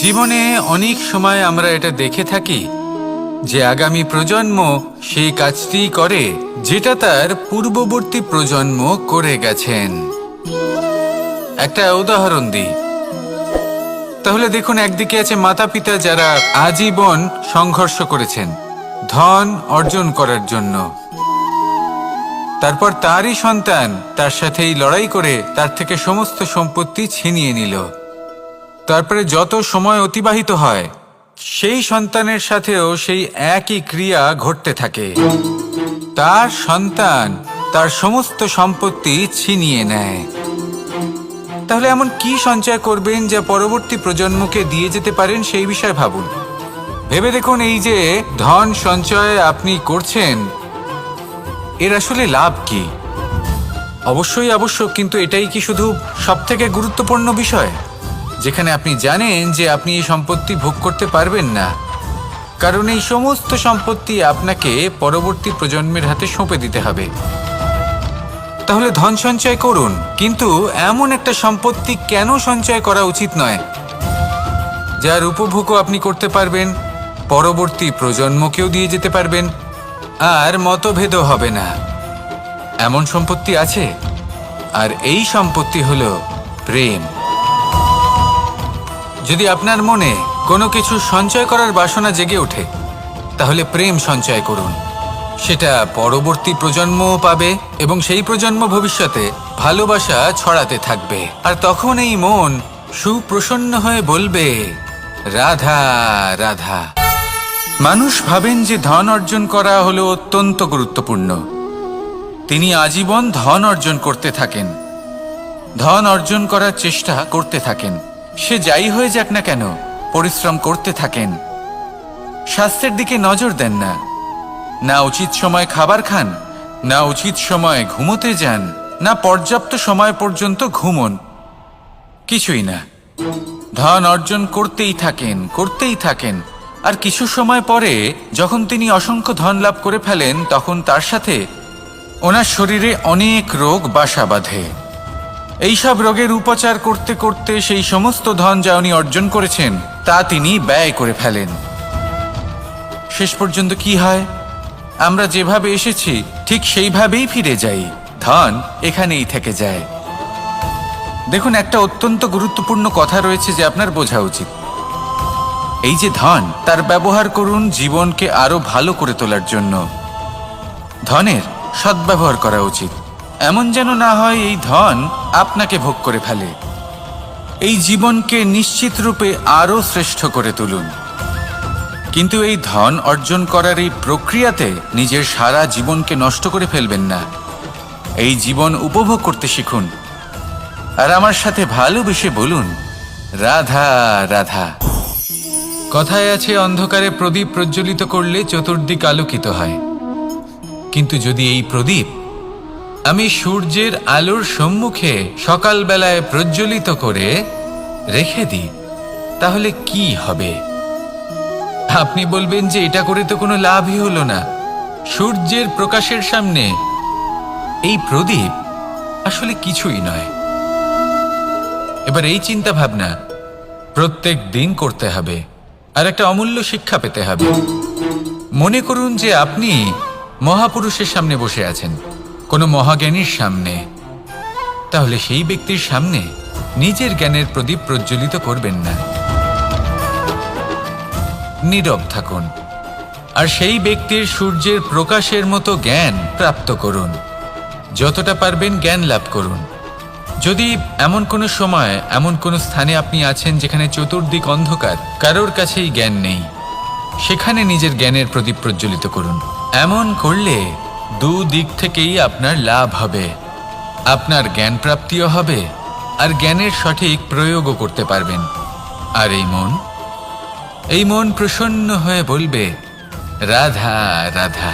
জীবনে অনেক সময় আমরা এটা দেখে থাকি যে আগামী প্রজন্ম সেই কাজটি করে যেটা তার পূর্ববর্তী প্রজন্ম করে গেছেন। একটা উদাহরণ দিই। তাহলে দেখুন, একদিকে আছে মাতা পিতা যারা আজীবন সংঘর্ষ করেছেন ধন অর্জন করার জন্য। তারপর তারই সন্তান তার সাথেই লড়াই করে তার থেকে সমস্ত সম্পত্তি ছিনিয়ে নিল। তারপরে যত সময় অতিবাহিত হয় সেই সন্তানের সাথেও সেই একই ক্রিয়া ঘটতে থাকে। তার সন্তান তার সমস্ত সম্পত্তি ছিনিয়ে নেয়। তাহলে এমন কি সঞ্চয় করবেন যা পরবর্তী প্রজন্মকে দিয়ে যেতে পারেন সেই বিষয়ে ভাবুন। ভেবে দেখুন, এই যে ধন সঞ্চয় আপনি করছেন এর আসলে লাভ কি? অবশ্যই আবশ্যক, কিন্তু এটাই কি শুধু সবথেকে গুরুত্বপূর্ণ বিষয় যেখানে আপনি জানেন যে আপনি এই সম্পত্তি ভোগ করতে পারবেন না, কারণ এই সমস্ত সম্পত্তি আপনাকে পরবর্তী প্রজন্মের হাতে সঁপে দিতে হবে। তাহলে ধন সঞ্চয় করুন, কিন্তু এমন একটা সম্পত্তি কেন সঞ্চয় করা উচিত নয় যার উপভোগও আপনি করতে পারবেন, পরবর্তী প্রজন্মকেও দিয়ে যেতে পারবেন, আর মতভেদও হবে না। এমন সম্পত্তি আছে, আর এই সম্পত্তি হলো প্রেম। যদি আপনার মনে কোনো কিছু সঞ্চয় করার বাসনা জেগে ওঠে তাহলে প্রেম সঞ্চয় করুন। সেটা পরবর্তী প্রজন্মও পাবে এবং সেই প্রজন্ম ভবিষ্যতে ভালোবাসা ছড়াতে থাকবে। আর তখন এই মন সুপ্রসন্ন হয়ে বলবে, রাধা রাধা। মানুষ ভাবেন যে ধন অর্জন করা হলো অত্যন্ত গুরুত্বপূর্ণ। তিনি আজীবন ধন অর্জন করতে থাকেন, ধন অর্জন করার চেষ্টা করতে থাকেন। সে যাই হয়ে যাক না কেন, পরিশ্রম করতে থাকেন। স্বাস্থ্যের দিকে নজর দেন না, না উচিত সময় খাবার খান, না উচিত সময় ঘুমোতে যান, না পর্যাপ্ত সময় পর্যন্ত ঘুমন, কিছুই না। ধন অর্জন করতেই থাকেন, করতেই থাকেন। আর কিছু সময় পরে যখন তিনি অসংখ্য ধন লাভ করে ফেলেন, তখন তার সাথে ওনার শরীরে অনেক রোগ বাসা বাঁধে। এইসব রোগের উপচার করতে করতে সেই সমস্ত ধন যা উনি অর্জন করেছেন তা তিনি ব্যয় করে ফেলেন। শেষ পর্যন্ত কি হয়? আমরা যেভাবে এসেছি ঠিক সেইভাবেই ফিরে যাই, ধন এখানেই থেকে যায়। দেখুন, একটা অত্যন্ত গুরুত্বপূর্ণ কথা রয়েছে যে আপনার বোঝা উচিত। এই যে ধন, তার ব্যবহার করুন জীবনকে আরো ভালো করে তোলার জন্য। ধনের সদ্ব্যবহার করা উচিত, এমন যেন না হয় এই ধন আপনাকে ভোগ করে ফেলে। এই জীবনকে নিশ্চিত রূপে আরো শ্রেষ্ঠ করে তুলুন, কিন্তু এই ধন অর্জন করার এই প্রক্রিয়াতে নিজের সারা জীবনকে নষ্ট করে ফেলবেন না। এই জীবন উপভোগ করতে শিখুন, আর আমার সাথে ভালোবেসে বলুন, রাধা রাধা। কথায় আছে, অন্ধকারে প্রদীপ প্রজ্বলিত করলে চতুর্দিক আলোকিত হয়। কিন্তু যদি এই প্রদীপ আমি সূর্যের আলোর সম্মুখে সকালবেলায় প্রজ্বলিত করে রেখে দিই, তাহলে কি হবে? আপনি বলবেন যে এটা করে তো কোনো লাভই হলো না। সূর্যের প্রকাশের সামনে এই প্রদীপ আসলে কিছুই নয়। এবার এই চিন্তা ভাবনা প্রত্যেক দিন করতে হবে, আর একটা অমূল্য শিক্ষা পেতে হবে। মনে করুন যে আপনি মহাপুরুষের সামনে বসে আছেন, কোনো মহাজ্ঞানীর সামনে। তাহলে সেই ব্যক্তির সামনে নিজের জ্ঞানের প্রদীপ প্রজ্বলিত করবেন না, নীরব থাকুন, আর সেই ব্যক্তির সূর্যের প্রকাশের মতো জ্ঞান প্রাপ্ত করুন। যতটা পারবেন জ্ঞান লাভ করুন। যদি এমন কোনো সময়, এমন কোনো স্থানে আপনি আছেন যেখানে চতুর্দিক অন্ধকার, কারোর কাছেই জ্ঞান নেই, সেখানে নিজের জ্ঞানের প্রদীপ প্রজ্বলিত করুন। এমন করলে দুদিক থেকেই আপনার লাভ হবে। আপনার জ্ঞান প্রাপ্তিও হবে, আর জ্ঞানের সঠিক প্রয়োগও করতে পারবেন। আর এই মন প্রসন্ন হয়ে বলবে, রাধা রাধা।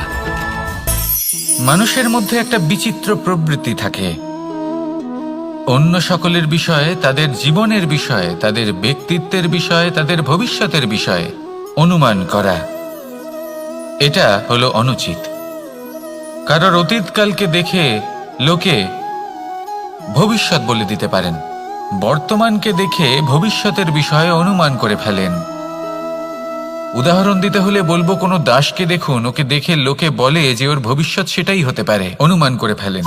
মানুষের মধ্যে একটা বিচিত্র প্রবৃত্তি থাকে, অন্য সকলের বিষয়ে, তাদের জীবনের বিষয়ে, তাদের ব্যক্তিত্বের বিষয়ে, তাদের ভবিষ্যতের বিষয়ে অনুমান করা। এটা হলো অনুচিত। কারোর অতীতকালকে দেখে লোকে ভবিষ্যৎ বলে দিতে পারেন, বর্তমানকে দেখে ভবিষ্যতের বিষয়ে অনুমান করে ফেলেন। উদাহরণ দিতে হলে বলবো, কোনো দাসকে দেখুন, ওকে দেখে লোকে বলে যে ওর ভবিষ্যৎ সেটাই হতে পারে, অনুমান করে ফেলেন।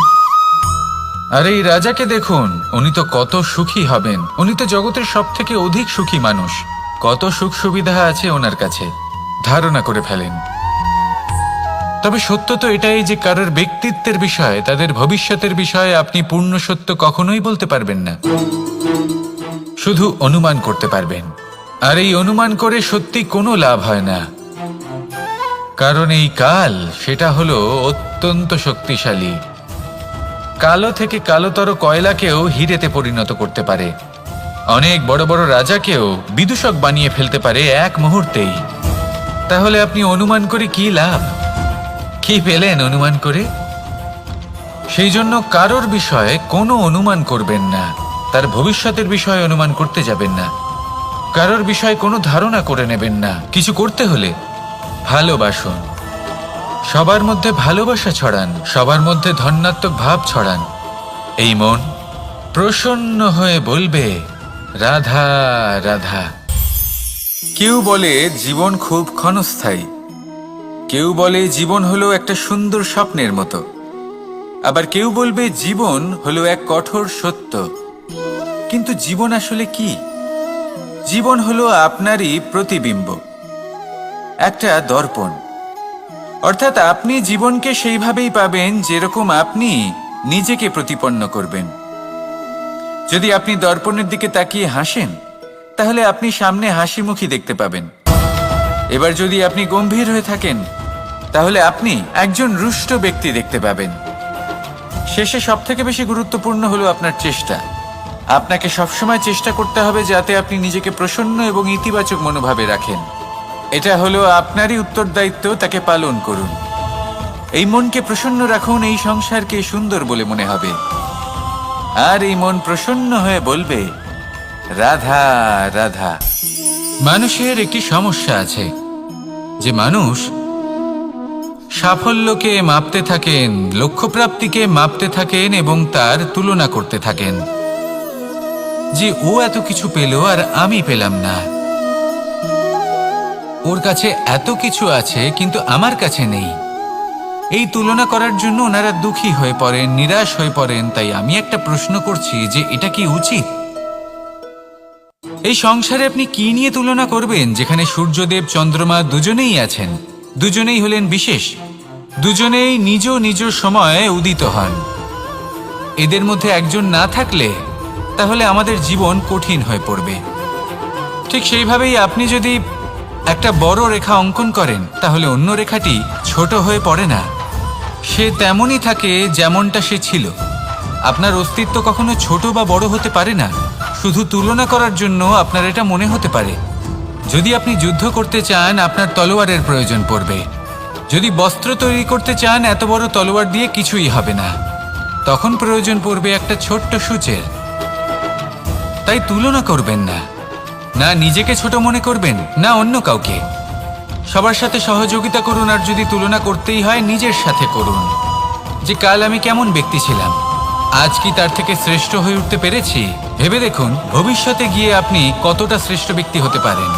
আর এই রাজাকে দেখুন, উনি তো কত সুখী হবেন, উনি তো জগতের সব থেকে অধিক সুখী মানুষ, কত সুখ সুবিধা আছে ওনার কাছে, ধারণা করে ফেলেন। তবে সত্য তো এটাই যে কারোর ব্যক্তিত্বের বিষয়ে, তাদের ভবিষ্যতের বিষয়ে আপনি পূর্ণ সত্য কখনোই বলতে পারবেন না, শুধু অনুমান করতে পারবেন। আর এই অনুমান করে সত্যি কোনো লাভ হয় না, কারণ এই কাল সেটা হলো অত্যন্ত শক্তিশালী। কালো থেকে কালোতর কয়লাকেও হীরেতে পরিণত করতে পারে, অনেক বড় বড় রাজাকেও বিদূষক বানিয়ে ফেলতে পারে এক মুহূর্তেই। তাহলে আপনি অনুমান করে কি লাভ? কি পেলেন অনুমান করে? সেই জন্য কারোর বিষয়ে কোনো অনুমান করবেন না, তার ভবিষ্যতের বিষয়ে অনুমান করতে যাবেন না, কারোর বিষয়ে কোনো ধারণা করে নেবেন না। কিছু করতে হলে ভালোবাসুন, সবার মধ্যে ভালোবাসা ছড়ান, সবার মধ্যে ধন্যাত্মক ভাব ছড়ান। এই মন প্রসন্ন হয়ে বলবে রাধা রাধা। কেউ বলে জীবন খুব ক্ষণস্থায়ী, কেউ বলে জীবন হলো একটা সুন্দর স্বপ্নের মতো, আবার কেউ বলবে জীবন হলো এক কঠোর সত্য। কিন্তু জীবন আসলে কি? জীবন হলো আপনারই প্রতিবিম্ব, একটা দর্পণ। অর্থাৎ আপনি জীবনকে সেইভাবেই পাবেন যেরকম আপনি নিজেকে প্রতিপন্ন করবেন। যদি আপনি দর্পণের দিকে তাকিয়ে হাসেন, তাহলে আপনি সামনে হাসি মুখী দেখতে পাবেন। এবার যদি আপনি গম্ভীর হয়ে থাকেন, তাহলে আপনি একজন রুষ্ট ব্যক্তি দেখতে পাবেন। শেষে সবথেকে বেশি গুরুত্বপূর্ণ হলো আপনার চেষ্টা। আপনাকে সবসময় চেষ্টা করতে হবে যাতে আপনি নিজেকে প্রসন্ন এবং ইতিবাচক মনোভাবে রাখেন। এটা হলো আপনারই উত্তরদায়িত্ব, তাকে পালন করুন। এই মনকে প্রসন্ন রাখুন, এই সংসারকে সুন্দর বলে মনে হবে। আর এই মন প্রসন্ন হয়ে বলবে রাধা রাধা। মানুষের একটি সমস্যা আছে যে মানুষ সাফল্যকে মাপতে থাকেন, লক্ষ্যপ্রাপ্তিকে মাপতে থাকেন এবং তার তুলনা করতে থাকেন যে ও এত কিছু পেল আর আমি পেলাম না, ওর কাছে এত কিছু আছে কিন্তু আমার কাছে নেই। এই তুলনা করার জন্য ওনারা দুঃখী হয়ে পড়েন, নিরাশ হয়ে পড়েন। তাই আমি একটা প্রশ্ন করছি যে এটা কি উচিত? এই সংসারে আপনি কি নিয়ে তুলনা করবেন, যেখানে সূর্যদেব চন্দ্রমা দুজনেই আছেন, দুজনেই হলেন বিশেষ, দুজনেই নিজ নিজ সময়ে উদিত হন। এদের মধ্যে একজন না থাকলে তাহলে আমাদের জীবন কঠিন হয়ে পড়বে। ঠিক সেইভাবেই আপনি যদি একটা বড় রেখা অঙ্কন করেন, তাহলে অন্য রেখাটি ছোট হয়ে পড়ে না, সে তেমনই থাকে যেমনটা সে ছিল। আপনার অস্তিত্ব কখনো ছোট বা বড় হতে পারে না, শুধু তুলনা করার জন্য আপনার এটা মনে হতে পারে। যদি আপনি যুদ্ধ করতে চান, আপনার তলোয়ারের প্রয়োজন পড়বে। যদি বস্ত্র তৈরি করতে চান, এত বড় তলোয়ার দিয়ে কিছুই হবে না, তখন প্রয়োজন পড়বে একটা ছোট্ট সূচের। তাই তুলনা করবেন না, না নিজেকে ছোট মনে করবেন, না অন্য কাউকে। সবার সাথে সহযোগিতা করুন, আর যদি তুলনা করতেই হয় নিজের সাথে করুন, যে কাল আমি কেমন ব্যক্তি ছিলাম, আজ কি তার থেকে শ্রেষ্ঠ হয়ে উঠতে পেরেছি? ভেবে দেখুন ভবিষ্যতে গিয়ে আপনি কতটা শ্রেষ্ঠ ব্যক্তি হতে পারেন।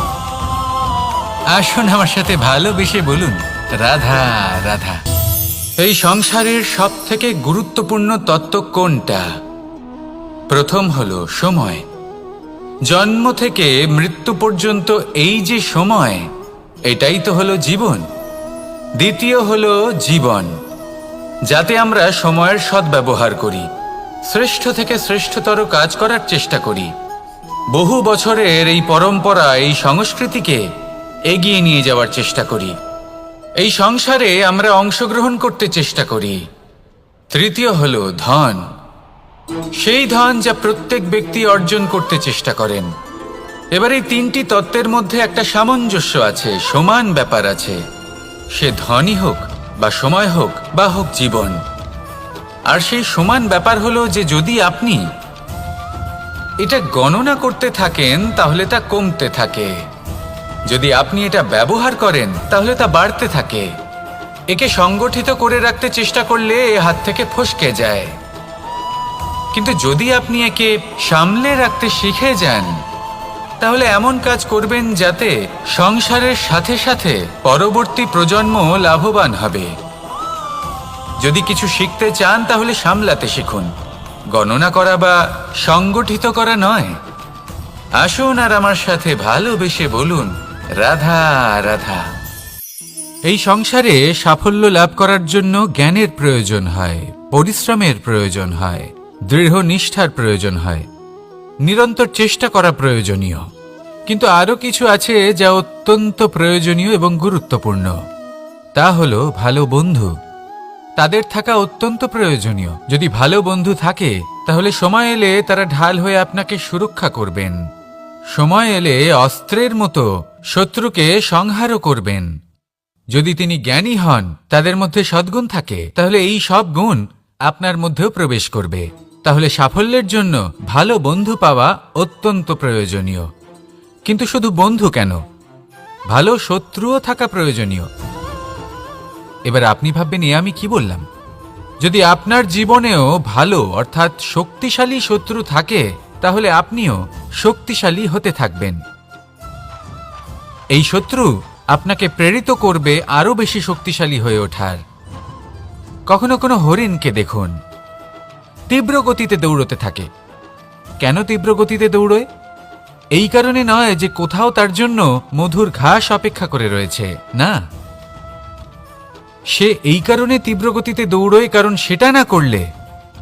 আসুন আমার সাথে ভালোবেসে বলুন রাধা রাধা। এই সংসারের সব থেকে গুরুত্বপূর্ণ তত্ত্ব কোনটা? প্রথম হলো সময়। জন্ম থেকে মৃত্যু পর্যন্ত এই যে সময়, এটাই তো হলো জীবন। দ্বিতীয় হলো জীবন, যাতে আমরা সময়ের সদ্ব্যবহার করি, শ্রেষ্ঠ থেকে শ্রেষ্ঠতর কাজ করার চেষ্টা করি। বহু বছরের এই পরম্পরা, এই সংস্কৃতিকে এগিয়ে নিয়ে যাওয়ার চেষ্টা করি। এই সংসারে আমরা অংশগ্রহণ করতে চেষ্টা করি। তৃতীয় হলো ধন, সেই ধন যা প্রত্যেক ব্যক্তি অর্জন করতে চেষ্টা করেন। এবার এই তিনটি তত্ত্বের মধ্যে একটা সামঞ্জস্য আছে, সমান ব্যাপার আছে, সে ধনই হোক বা সময় হোক বা হোক জীবন। আর সেই সমান ব্যাপার হলো যে যদি আপনি এটা গণনা করতে থাকেন, তাহলে তা কমতে থাকে। যদি আপনি এটা ব্যবহার করেন, তাহলে তা বাড়তে থাকে। একে সংগঠিত করে রাখতে চেষ্টা করলে এ হাত থেকে ফসকে যায়। কিন্তু যদি আপনি একে সামলে রাখতে শিখে যান, তাহলে এমন কাজ করবেন যাতে সংসারের সাথে সাথে পরবর্তী প্রজন্ম লাভবান হবে। যদি কিছু শিখতে চান তাহলে সামলাতে শিখুন, গণনা করা বা সংগঠিত করা নয়। আসুন আর আমার সাথে ভালোবেসে বলুন, রাধা রাধা। এই সংসারে সাফল্য লাভ করার জন্য জ্ঞানের প্রয়োজন হয়, পরিশ্রমের প্রয়োজন হয়, দৃঢ় নিষ্ঠার প্রয়োজন হয়, নিরন্তর চেষ্টা করা প্রয়োজনীয়। কিন্তু আরও কিছু আছে যা অত্যন্ত প্রয়োজনীয় এবং গুরুত্বপূর্ণ। তা হলো ভালো বন্ধু। তাদের থাকা অত্যন্ত প্রয়োজনীয়। যদি ভালো বন্ধু থাকে তাহলে সময় এলে তারা ঢাল হয়ে আপনাকে সুরক্ষা করবেন। সময় এলে অস্ত্রের মতো শত্রুকে সংহারও করবেন। যদি তিনি জ্ঞানী হন, তাদের মধ্যে সদ্গুণ থাকে, তাহলে এই সব গুণ আপনার মধ্যেও প্রবেশ করবে। তাহলে সাফল্যের জন্য ভালো বন্ধু পাওয়া অত্যন্ত প্রয়োজনীয়। কিন্তু শুধু বন্ধু কেন, ভালো শত্রুও থাকা প্রয়োজনীয়। এবার আপনি ভাববেন, আমি কি বললাম? যদি আপনার জীবনেও ভালো অর্থাৎ শক্তিশালী শত্রু থাকে, তাহলে আপনিও শক্তিশালী হতে থাকবেন। এই শত্রু আপনাকে প্রেরিত করবে আরো বেশি শক্তিশালী হয়ে ওঠার। কখনো কোনো হরিণকে দেখুন, তীব্র গতিতে দৌড়তে থাকে। কেন তীব্র গতিতে দৌড়য়? এই কারণে নয় যে কোথাও তার জন্য মধুর ঘাস অপেক্ষা করে রয়েছে, না। সে এই কারণে তীব্র গতিতে দৌড়য় কারণ সেটা না করলে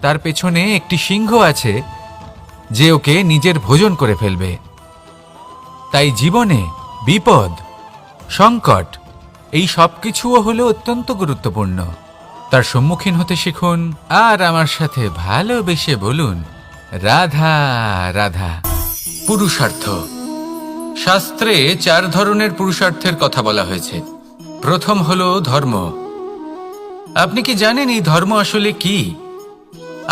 তার পেছনে একটি সিংহ আছে যে ওকে নিজের ভোজন করে ফেলবে। তাই জীবনে বিপদ, সংকট, এই সব কিছুও হলো অত্যন্ত গুরুত্বপূর্ণ। তার সম্মুখীন হতে শিখুন আর আমার সাথে ভালোবেসে বলুন, রাধা রাধা। পুরুষার্থ। শাস্ত্রে 4 ধরনের পুরুষার্থের কথা বলা হয়েছে। প্রথম হলো ধর্ম। আপনি কি জানেন এই ধর্ম আসলে কি?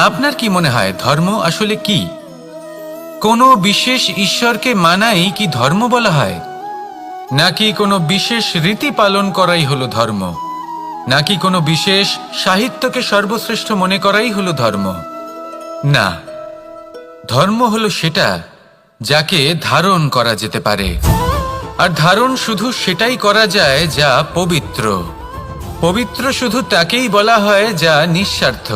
আপনার কি মনে হয় ধর্ম আসলে কি? কোনো বিশেষ ঈশ্বরকে মানাই কি ধর্ম বলা হয়? নাকি কোনো বিশেষ রীতি পালন করাই হলো ধর্ম? নাকি কোনো বিশেষ সাহিত্যকে সর্বশ্রেষ্ঠ মনে করাই হলো ধর্ম? না, ধর্ম হলো সেটা যাকে ধারণ করা যেতে পারে। আর ধারণ শুধু সেটাই করা যায় যা পবিত্র। পবিত্র শুধু তাকেই বলা হয় যা নিঃস্বার্থ,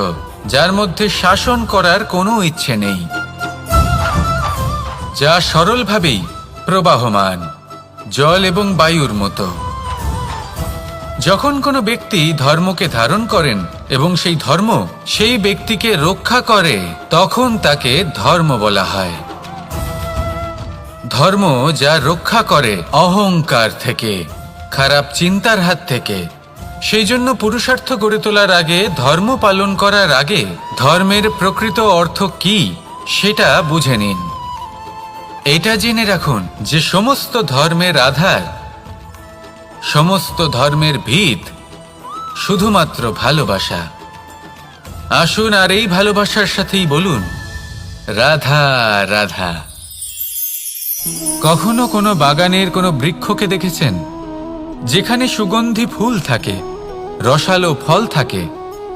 যার মধ্যে শাসন করার কোনো ইচ্ছে নেই, যা সরলভাবেই প্রবাহমান, জল এবং বায়ুর মতো। যখন কোনো ব্যক্তি ধর্মকে ধারণ করেন এবং সেই ধর্ম সেই ব্যক্তিকে রক্ষা করে, তখন তাকে ধর্ম বলা হয়। ধর্ম যা রক্ষা করে অহংকার থেকে, খারাপ চিন্তার হাত থেকে। সেই জন্য পুরুষার্থ গড়ে তোলার আগে, ধর্ম পালন করার আগে ধর্মের প্রকৃত অর্থ কি সেটা বুঝে নিন। এটা জেনে রাখুন যে সমস্ত ধর্মের আধার, সমস্ত ধর্মের ভিত শুধুমাত্র ভালোবাসা। আসুন আর এই ভালোবাসার সাথেই বলুন, রাধা রাধা। কখনো কোনো বাগানের কোনো বৃক্ষকে দেখেছেন যেখানে সুগন্ধি ফুল থাকে, রসালো ফল থাকে?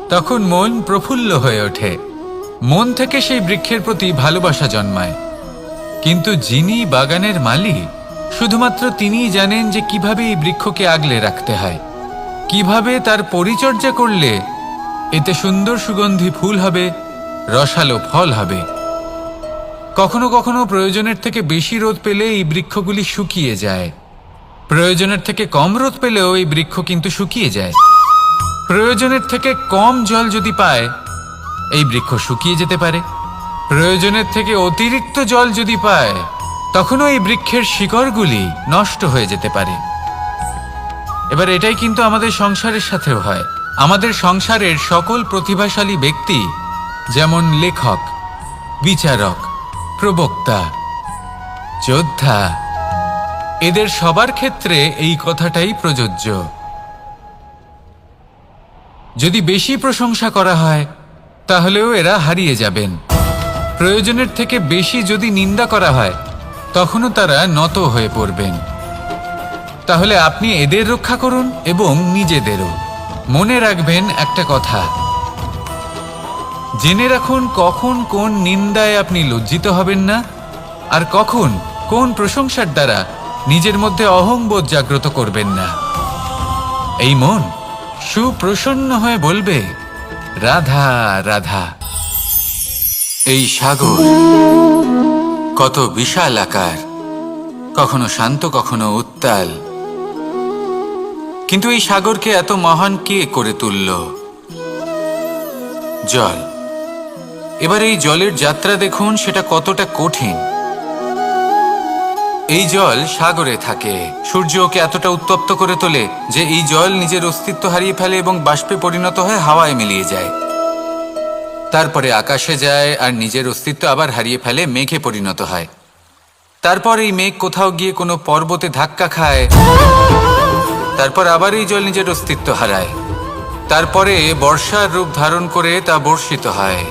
তখন মন প্রফুল্ল হয়ে ওঠে, মন থেকে সেই বৃক্ষের প্রতি ভালোবাসা জন্মায়। কিন্তু যিনি বাগানের মালিক, শুধুমাত্র তিনিই জানেন যে কিভাবে এই বৃক্ষকে আগলে রাখতে হয়, কিভাবে তার পরিচর্যা করলে এতে সুন্দর সুগন্ধি ফুল হবে, রসালো ফল হবে। কখনো কখনো প্রয়োজনের থেকে বেশি রোদ পেলে এই বৃক্ষগুলি শুকিয়ে যায়। প্রয়োজনের থেকে কম রোদ পেলেও এই বৃক্ষ কিন্তু শুকিয়ে যায়। প্রয়োজনের থেকে কম জল যদি পায়, এই বৃক্ষ শুকিয়ে যেতে পারে। প্রয়োজনের থেকে অতিরিক্ত জল যদি পায়, তখনও এই বৃক্ষের শিকড়গুলি নষ্ট হয়ে যেতে পারে। এবার এটাই কিন্তু আমাদের সংসারের সাথেও হয়। আমাদের সংসারের সকল প্রতিভাশালী ব্যক্তি, যেমন লেখক, বিচারক, প্রবক্তা, যোদ্ধা, এদের সবার ক্ষেত্রে এই কথাটাই প্রযোজ্য। যদি বেশি প্রশংসা করা হয় তাহলেও এরা হারিয়ে যাবেন। প্রয়োজনের থেকে বেশি যদি নিন্দা করা হয়, তখনও তারা নত হয়ে পড়বেন। তাহলে আপনি এদের রক্ষা করুন এবং নিজেদেরও। মনে রাখবেন একটা কথা, জেনে রাখুন কখন কোন নিন্দায় আপনি লজ্জিত হবেন না, আর কখন কোন প্রশংসার দ্বারা নিজের মধ্যে অহংবোধ জাগ্রত করবেন না। এই মন সুপ্রসন্ন হয়ে বলবে, রাধা রাধা। এই সাগর কত বিশাল আকার, কখনো শান্ত কখনো উত্তাল, কিন্তু এই সাগরকে এত মহান কে করে তুলল? জল। এবার এই জলের যাত্রা দেখুন, সেটা কতটা কঠিন। এই জল সাগরে থাকে, সূর্য ওকে এতটা উত্তপ্ত করে তোলে যে এই জল নিজের অস্তিত্ব হারিয়ে ফেলে এবং বাষ্পে পরিণত হয়ে হাওয়ায় মিলিয়ে যায়। তারপরে আকাশে যায় আর নিজের অস্তিত্ব আবার হারিয়ে ফেলে, মেঘে পরিণত হয়। তারপর এই মেঘ কোথাও গিয়ে কোনো পর্বতে ধাক্কা খায়, তারপর আবার এই জল নিজের অস্তিত্ব হারায়। তারপরে বর্ষার রূপ ধারণ করে তা বর্ষিত হয়,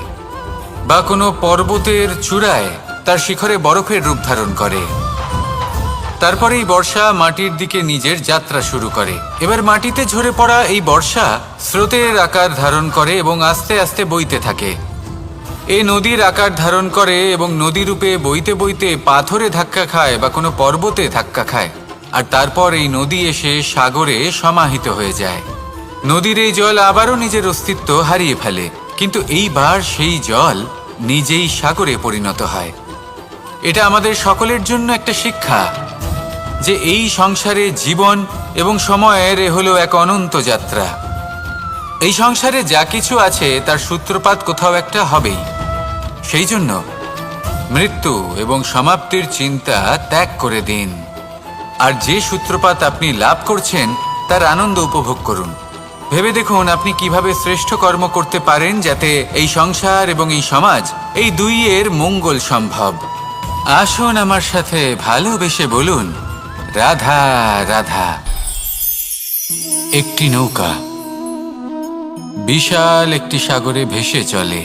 বা কোনো পর্বতের চূড়ায় তার শিখরে বরফের রূপ ধারণ করে। তারপরে এই বর্ষা মাটির দিকে নিজের যাত্রা শুরু করে। এবার মাটিতে ঝরে পড়া এই বর্ষা স্রোতের আকার ধারণ করে এবং আস্তে আস্তে বইতে থাকে। এই নদীর আকার ধারণ করে এবং নদী রূপে বইতে বইতে পাথরে ধাক্কা খায় বা কোনো পর্বতে ধাক্কা খায়, আর তারপর এই নদী এসে সাগরে সমাহিত হয়ে যায়। নদীর এই জল আবারও নিজের অস্তিত্ব হারিয়ে ফেলে, কিন্তু এইবার সেই জল নিজেই সাগরে পরিণত হয়। এটা আমাদের সকলের জন্য একটা শিক্ষা যে এই সংসারে জীবন এবং সময়ের হলো এক অনন্ত যাত্রা। এই সংসারে যা কিছু আছে তার সূত্রপাত কোথাও একটা হবেই। সেই জন্য মৃত্যু এবং সমাপ্তির চিন্তা ত্যাগ করে দিন, আর যে সূত্রপাত আপনি লাভ করছেন তার আনন্দ উপভোগ করুন। ভেবে দেখুন আপনি কিভাবে শ্রেষ্ঠ কর্ম করতে পারেন যাতে এই সংসার এবং এই সমাজ এই দুইয়ের মঙ্গল সম্ভব। আসুন আমার সাথে ভালোবেসে বলুন, রাধা রাধা। একটি নৌকা বিশাল একটি সাগরে ভেসে চলে,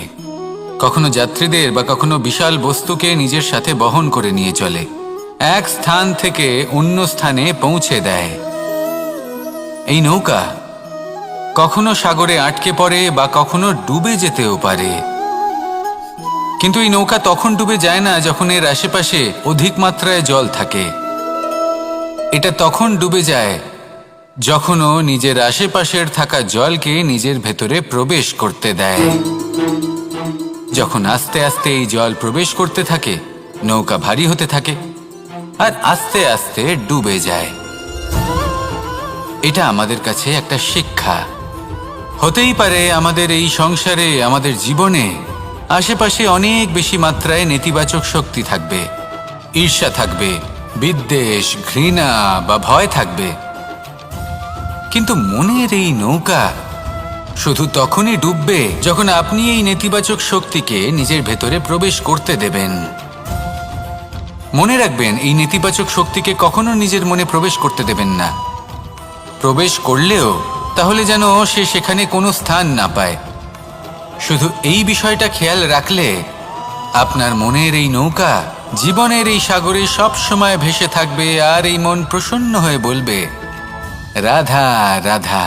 কখনো যাত্রীদের বা কখনো বিশাল বস্তুকে নিজের সাথে বহন করে নিয়ে চলে, এক স্থান থেকে অন্য স্থানে পৌঁছে দেয়। এই নৌকা কখনো সাগরে আটকে পড়ে বা কখনো ডুবে যেতেও পারে, কিন্তু এই নৌকা তখন ডুবে যায় না যখন এর আশেপাশে অধিক মাত্রায় জল থাকে। এটা তখন ডুবে যায় যখন ও নিজের আশেপাশের থাকা জলকে নিজের ভেতরে প্রবেশ করতে দেয়। যখন আস্তে আস্তে এই জল প্রবেশ করতে থাকে, নৌকা ভারী হতে থাকে আর আস্তে আস্তে ডুবে যায়। এটা আমাদের কাছে একটা শিক্ষা। হতেই পারে আমাদের এই সংসারে, আমাদের জীবনে আশেপাশে অনেক বেশি মাত্রায় নেতিবাচক শক্তি থাকবে, ঈর্ষা থাকবে, বিদ্বেষ, ঘৃণা বা ভয় থাকবে, কিন্তু মনের এই নৌকা শুধু তখনই ডুববে যখন আপনি এই নেতিবাচক শক্তিকে নিজের ভেতরে প্রবেশ করতে দেবেন। মনে রাখবেন, এই নেতিবাচক শক্তিকে কখনো নিজের মনে প্রবেশ করতে দেবেন না। প্রবেশ করলেও তাহলে যেন সে সেখানে কোনো স্থান না পায়। শুধু এই বিষয়টা খেয়াল রাখলে আপনার মনের এই নৌকা জীবনের এই সাগরে সব সময় ভেসে থাকবে, আর এই মন প্রসন্ন হয়ে বলবে, রাধা রাধা।